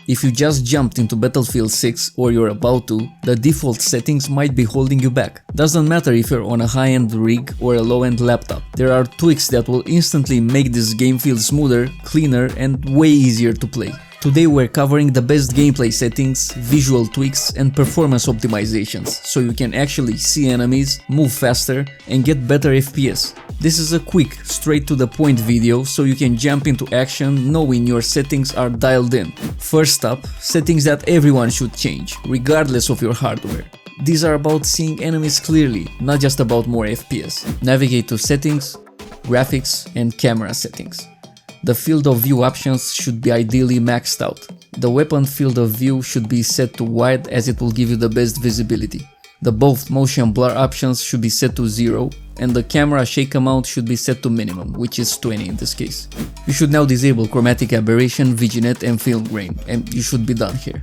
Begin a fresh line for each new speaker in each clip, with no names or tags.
If you just jumped into Battlefield 6 or you're about to, the default settings might be holding you back. Doesn't matter if you're on a high-end rig or a low-end laptop. There are tweaks that will instantly make this game feel smoother, cleaner and way easier to play. Today we're covering the best gameplay settings, visual tweaks and performance optimizations, so you can actually see enemies, move faster and get better FPS. This is a quick, straight to the point video, so you can jump into action knowing your settings are dialed in. First up, settings that everyone should change, regardless of your hardware. These are about seeing enemies clearly, not just about more FPS. Navigate to Settings, Graphics and Camera settings. The field of view options should be ideally maxed out. The weapon field of view should be set to wide as it will give you the best visibility. The both motion blur options should be set to 0 and the camera shake amount should be set to minimum, which is 20 in this case. You should now disable chromatic aberration, vignette and film grain, and you should be done here.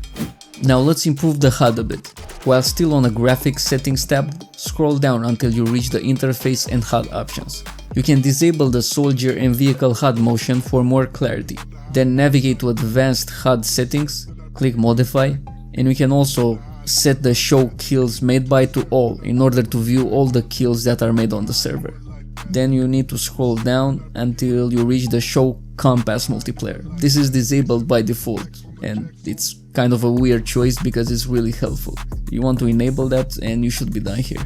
Now let's improve the HUD a bit. While still on the Graphics Settings tab, scroll down until you reach the Interface and HUD options. You can disable the Soldier and Vehicle HUD motion for more clarity. Then navigate to Advanced HUD Settings, click Modify, and we can also set the Show Kills Made By to All in order to view all the kills that are made on the server. Then you need to scroll down until you reach the Show Compass Multiplayer. This is disabled by default and it's kind of a weird choice because it's really helpful. You want to enable that and you should be done here.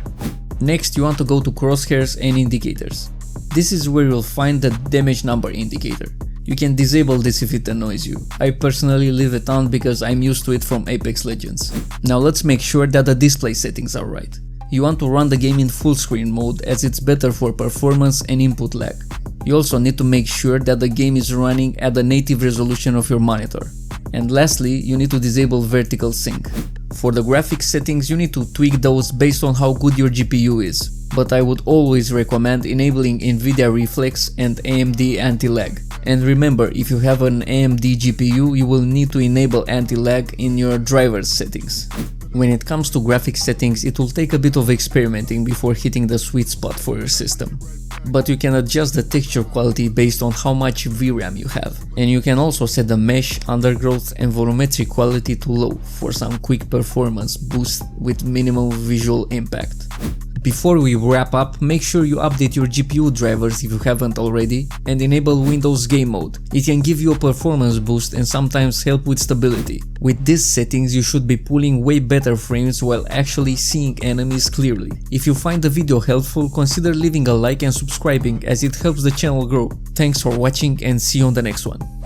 Next you want to go to Crosshairs and Indicators. This is where you'll find the damage number indicator. You can disable this if it annoys you. I personally leave it on because I'm used to it from Apex Legends. Now let's make sure that the display settings are right. You want to run the game in full screen mode as it's better for performance and input lag. You also need to make sure that the game is running at the native resolution of your monitor. And lastly, you need to disable vertical sync. For the graphics settings, you need to tweak those based on how good your GPU is. But I would always recommend enabling Nvidia Reflex and AMD Anti-Lag. And remember, if you have an AMD GPU, you will need to enable anti-lag in your driver's settings. When it comes to graphics settings, it will take a bit of experimenting before hitting the sweet spot for your system. But you can adjust the texture quality based on how much VRAM you have. And you can also set the mesh, undergrowth and volumetric quality to low for some quick performance boost with minimal visual impact. Before we wrap up, make sure you update your GPU drivers if you haven't already and enable Windows Game Mode. It can give you a performance boost and sometimes help with stability. With these settings you should be pulling way better frames while actually seeing enemies clearly. If you find the video helpful, consider leaving a like and subscribing as it helps the channel grow. Thanks for watching and see you on the next one.